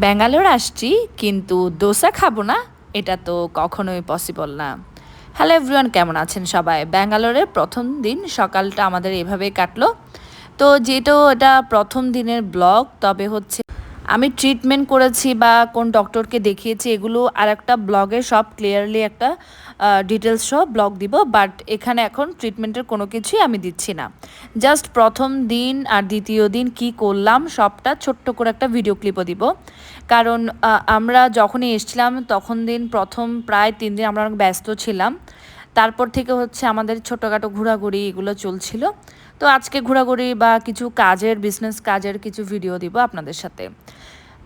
ব্যাঙ্গালোর আসছি কিন্তু দোসা খাবো না, এটা তো কখনোই পসিবল না। হ্যালো এভরিওয়ান, কেমন আছেন সবাই? ব্যাঙ্গালোরের প্রথম দিন সকালটা আমাদের এভাবেই কাটলো। তো যেহেতু এটা প্রথম দিনের ব্লগ, তবে হচ্ছে আমি ট্রিটমেন্ট করেছি বা কোন ডক্টরকে দেখিয়েছি এগুলো আর একটা ব্লগে সব ক্লিয়ারলি একটা ডিটেলস সহ ব্লগ দিব। বাট এখানে এখন ট্রিটমেন্টের কোনো কিছুই আমি দিচ্ছি না। জাস্ট প্রথম দিন আর দ্বিতীয় দিন কি করলাম সবটা ছোট্ট করে একটা ভিডিও ক্লিপও দিব। কারণ আমরা যখনই এসেছিলাম তখন দিন প্রথম প্রায় 3 দিন আমরা অনেক ব্যস্ত ছিলাম। তারপর থেকে হচ্ছে আমাদের ছোটোখাটো ঘোরাঘুরি এগুলো চলছিল। তো আজকে ঘোরাঘুরি বা কিছু কাজের বিজনেস কাজের কিছু ভিডিও দিব আপনাদের সাথে।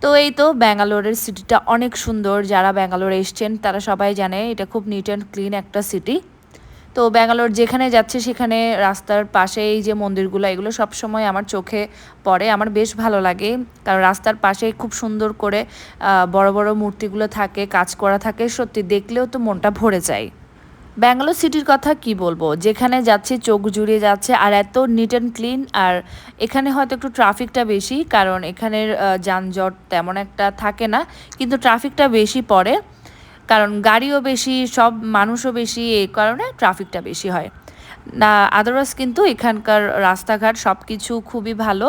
তো এই তো ব্যাঙ্গালোরের সিটিটা অনেক সুন্দর, যারা ব্যাঙ্গালোরে এসছেন তারা সবাই জানে এটা খুব নিট অ্যান্ড ক্লিন একটা সিটি। তো ব্যাঙ্গালোর যেখানে যাচ্ছে সেখানে রাস্তার পাশে এই যে মন্দিরগুলো এগুলো সবসময় আমার চোখে পড়ে, আমার বেশ ভালো লাগে। কারণ রাস্তার পাশে খুব সুন্দর করে বড় বড় মূর্তিগুলো থাকে, কাজ করা থাকে, সত্যি দেখলেও তো মনটা ভরে যায়। ব্যাঙ্গালোর সিটির কথা কি বলবো, যেখানে যাচ্ছে চোখ জুড়িয়ে যাচ্ছে, আর এত নিট অ্যান্ড ক্লিন। আর এখানে হয়তো একটু ট্রাফিকটা বেশি, কারণ এখানের যানজট তেমন একটা থাকে না, কিন্তু ট্রাফিকটা বেশি পড়ে কারণ গাড়িও বেশি, সব মানুষও বেশি, এই কারণে ট্রাফিকটা বেশি হয় না। আদারওয়াইজ কিন্তু এখানকার রাস্তাঘাট সব কিছু খুবই ভালো।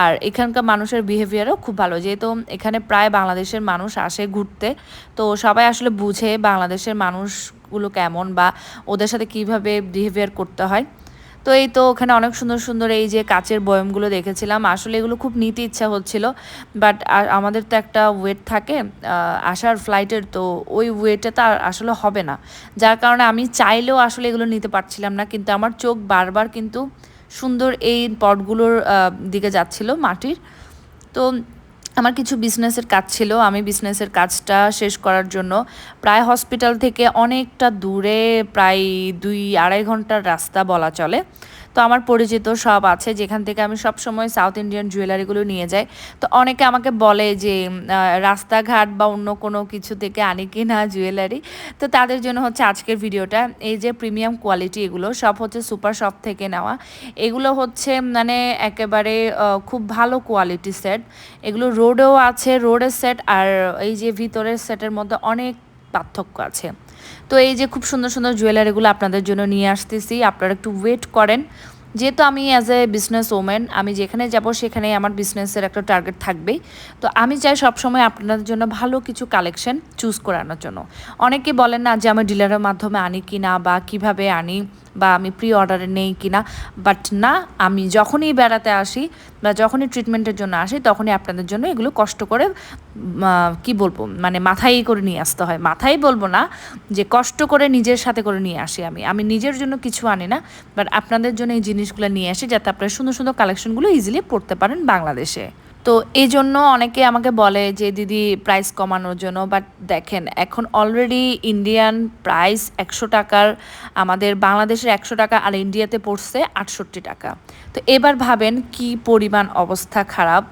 আর এখানকার মানুষের বিহেভিয়ারও খুব ভালো, যেহেতু এখানে প্রায় বাংলাদেশের মানুষ আসে ঘুরতে। তো সবাই আসলে বুঝে বাংলাদেশের মানুষগুলো কেমন বা ওদের সাথে কিভাবে বিহেভিয়ার করতে হয়। তো এই তো ওখানে অনেক সুন্দর সুন্দর এই যে কাচের বয়মগুলো দেখেছিলাম, আসলে এগুলো খুব নিতে ইচ্ছা হচ্ছিল। বাট আমাদের তো একটা ওয়েট থাকে আসার ফ্লাইটের, তো ওই ওয়েটে তো আসলে হবে না। যার কারণে আমি চাইলেও আসলে এগুলো নিতে পারছিলাম না, কিন্তু আমার চোখ বারবার কিন্তু সুন্দর এই পটগুলোর দিকে যাচ্ছিল মাটির। তো আমার কিছু বিজনেসের কাজ ছিল, আমি বিজনেসের কাজটা শেষ করার জন্য প্রায় হসপিটাল থেকে অনেকটা দূরে, প্রায় 2-2.5 ঘন্টার রাস্তা বলা চলে। তো আমার পরিচিত সব আছে যেখান থেকে আমি সব সময় সাউথ ইন্ডিয়ান জুয়েলারিগুলো নিয়ে যাই। তো অনেকে আমাকে বলে যে রাস্তাঘাট বা অন্য কোনো কিছু থেকে আনি কি না জুয়েলারি। তো তাদের জন্য হচ্ছে আজকের ভিডিওটা। এই যে প্রিমিয়াম কোয়ালিটি এগুলো সব হচ্ছে সুপার শপ থেকে নেওয়া। এগুলো হচ্ছে মানে একেবারে খুব ভালো কোয়ালিটি সেট। এগুলো রোডেও আছে, রোডের সেট আর এই যে ভিতরের সেটের মধ্যে অনেক পার্থক্য আছে। তো এই যে খুব সুন্দর সুন্দর জুয়েলারিগুলো আপনাদের জন্য নিয়ে আসতেছি, আপনারা একটু ওয়েট করেন। যেহেতু আমি অ্যাজ এ বিজনেস ওম্যান, আমি যেখানে যাব সেখানে আমার বিজনেসের একটা টার্গেট থাকবেই। তো আমি চাই সবসময় আপনাদের জন্য ভালো কিছু কালেকশন চুজ করানোর জন্য। অনেকে বলেন না যে আমি ডিলারের মাধ্যমে আনি কি না বা কিভাবে আনি বা আমি প্রি অর্ডারে নেই কি না। বাট না, আমি যখনই বেড়াতে আসি বা যখনই ট্রিটমেন্টের জন্য আসি তখনই আপনাদের জন্য এগুলো কষ্ট করে কি বলবো মানে মাথায় করে নিয়ে আসতে হয়। মাথায় বলবো না, যে কষ্ট করে নিজের সাথে করে নিয়ে আসি। আমি নিজের জন্য কিছু আনি না, বাট আপনাদের জন্য এই জিনিসগুলো নিয়ে আসি যাতে আপনারা সুন্দর সুন্দর কালেকশনগুলো ইজিলি পড়তে পারেন বাংলাদেশে। তো এই জন্য অনেকে আমাকে বলে যে দিদি প্রাইস কমানোর জন্য, বাট দেখেন এখন অলরেডি ইন্ডিয়ান প্রাইস 100 টাকার, আমাদের বাংলাদেশের 100 টাকা আর ইন্ডিয়াতে পড়ছে 68 টাকা। তো এবার ভাবেন কি পরিমাণ অবস্থা খারাপ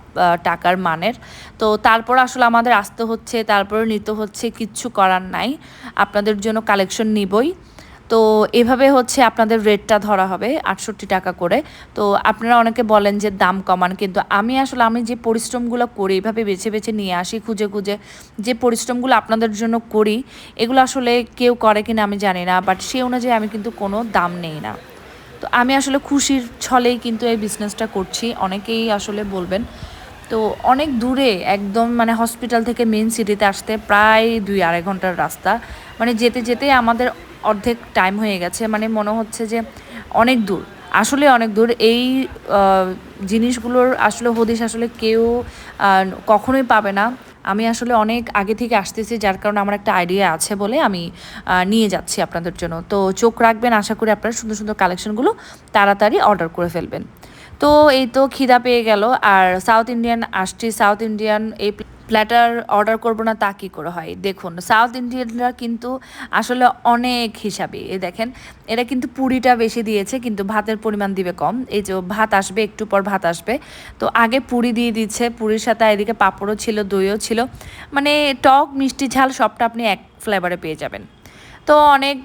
টাকার মানের। তো তারপর আসলে আমাদের আসতে হচ্ছে, তারপরে নিতে হচ্ছে, কিচ্ছু করার নাই, আপনাদের জন্য কালেকশন নিবই। তো এভাবে হচ্ছে আপনাদের রেটটা ধরা হবে 68 টাকা করে। তো আপনারা অনেকে বলেন যে দাম কমান, কিন্তু আমি যে পরিশ্রমগুলো করি, এভাবে বেছে বেছে নিয়ে আসি খুঁজে খুঁজে, যে পরিশ্রমগুলো আপনাদের জন্য করি এগুলো আসলে কেউ করে কিনা আমি জানি না, বাট সেই অনুযায়ী আমি কিন্তু কোনো দাম নেই না। তো আমি আসলে খুশির ছলেই কিন্তু এই বিজনেসটা করছি। অনেকেই আসলে বলবেন, তো অনেক দূরে একদম, মানে হসপিটাল থেকে মেন সিটিতে আসতে প্রায় 2-2.5 ঘন্টার রাস্তা। মানে যেতে যেতে আমাদের অর্ধেক টাইম হয়ে গেছে, মানে মনে হচ্ছে যে অনেক দূর, আসলে অনেক দূর। এই জিনিসগুলোর আসলে হদিশ আসলে কেউ কখনোই পাবে না। আমি আসলে অনেক আগে থেকে আসতেছি, যার কারণে আমার একটা আইডিয়া আছে বলে আমি নিয়ে যাচ্ছি আপনাদের জন্য। তো চোখ রাখবেন, আশা করি আপনারা সুন্দর সুন্দর কালেকশনগুলো তাড়াতাড়ি অর্ডার করে ফেলবেন। তো এই তো খিদা পেয়ে গেল, আর সাউথ ইন্ডিয়ান আসছি, সাউথ ইন্ডিয়ান এই প্ল্যাটার অর্ডার করবো না তা কী করে হয়? দেখুন সাউথ ইন্ডিয়ানরা কিন্তু আসলে অনেক হিসাবে, এই দেখেন এরা কিন্তু পুরিটা বেশি দিয়েছে কিন্তু ভাতের পরিমাণ দিবে কম। এই যে ভাত আসবে, একটু পর ভাত আসবে, তো আগে পুরি দিয়ে দিচ্ছে, পুরির সাথে এদিকে পাঁপড়ও ছিল, দইও ছিল, মানে টক মিষ্টি ঝাল সবটা আপনি এক ফ্লেভারে পেয়ে যাবেন। তো অনেক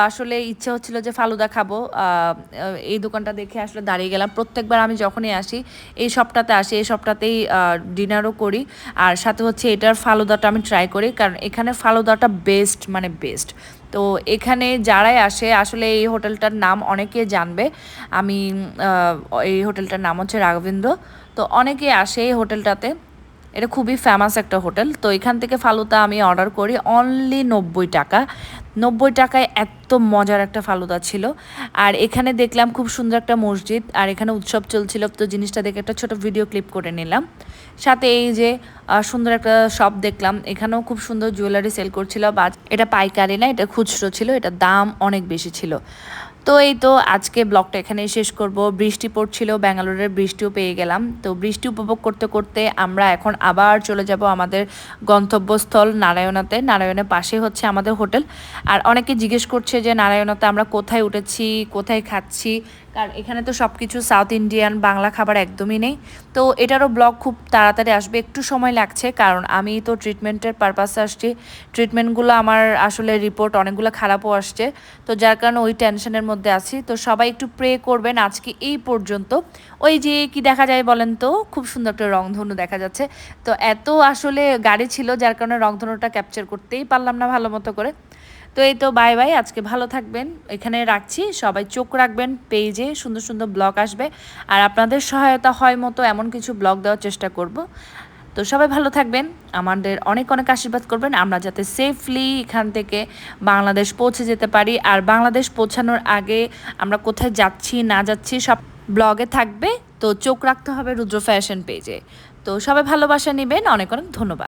আসলে ইচ্ছে হচ্ছিল যে ফালুদা খাবো। এই দোকানটা দেখে আসলে দাঁড়িয়ে গেলাম। প্রত্যেকবার আমি যখনই আসি এই শপটাতে আসি, এই শপটাতেই ডিনারও করি। আর সাথে হচ্ছে এটার ফালুদাটা আমি ট্রাই করি, কারণ এখানে ফালুদাটা বেস্ট মানে বেস্ট। তো এখানে যারাই আসে আসলে এই হোটেলটার নাম অনেকে জানবে। আমি এই হোটেলটার নাম হচ্ছে রাঘবেন্দ্র। তো অনেকেই আসে এই হোটেলটাতে। এটা খুবই ফেমাস একটা হোটেল। তো এখান থেকে ফালুদা আমি অর্ডার করি অনলি 90 টাকা। 90 টাকায় এত মজার একটা ফালুদা ছিল। আর এখানে দেখলাম খুব সুন্দর একটা মসজিদ, আর এখানে উৎসব চলছিল, তো জিনিসটা দেখে একটা ছোট ভিডিও ক্লিপ করে নিলাম। সাথে এই যে সুন্দর একটা শপ দেখলাম, এখানেও খুব সুন্দর জুয়েলারি সেল করছিল। বা এটা পাইকারি না, এটা খুচরো ছিল, এটা দাম অনেক বেশি ছিল। তো এই তো আজকে ব্লগটা এখানেই শেষ করব। বৃষ্টি পড়ছিল, ব্যাঙ্গালোরের বৃষ্টিও পেয়ে গেলাম। তো বৃষ্টি উপভোগ করতে করতে আমরা এখন আবার চলে যাব আমাদের গন্তব্যস্থল নারায়ণাতে। নারায়ণের পাশে হচ্ছে আমাদের হোটেল। আর অনেকে জিজ্ঞেস করছে যে নারায়ণাতে আমরা কোথায় উঠেছি, কোথায় খাচ্ছি, কারণ এখানে তো সব কিছু সাউথ ইন্ডিয়ান, বাংলা খাবার একদমই নেই। তো এটারও ব্লগ খুব তাড়াতাড়ি আসবে, একটু সময় লাগছে, কারণ আমি তো ট্রিটমেন্টের পারপাসে আসছি। ট্রিটমেন্টগুলো আমার আসলে রিপোর্ট অনেকগুলো খারাপও আসছে, তো যার কারণে ওই টেনশনের মধ্যে আছি। তো সবাই একটু প্রে করবেন। আজকে এই পর্যন্ত। ওই যে কি দেখা যায় বলেন তো, খুব সুন্দর একটা রংধনু দেখা যাচ্ছে। তো এত আসলে গাড়ি ছিল যার কারণে রংধনুটা ক্যাপচার করতেই পারলাম না ভালো মতো করে। তো এই তো বাই বাই, আজকে ভালো থাকবেন, এখানে রাখছি। সবাই চোখ রাখবেন পেজে, সুন্দর সুন্দর ব্লগ আসবে। আর আপনাদের সহায়তা হয় মতো এমন কিছু ব্লগ দেওয়ার চেষ্টা করব। তো সবাই ভালো থাকবেন, আমাদের অনেক অনেক আশীর্বাদ করবেন, আমরা যাতে সেফলি এখান থেকে বাংলাদেশ পৌঁছে যেতে পারি। আর বাংলাদেশ পৌঁছানোর আগে আমরা কোথায় যাচ্ছি না যাচ্ছি সব ব্লগে থাকবে। তো চোখ রাখতে হবে রুদ্র ফ্যাশন পেজে। তো সবাই ভালোবাসা নেবেন, অনেক অনেক ধন্যবাদ।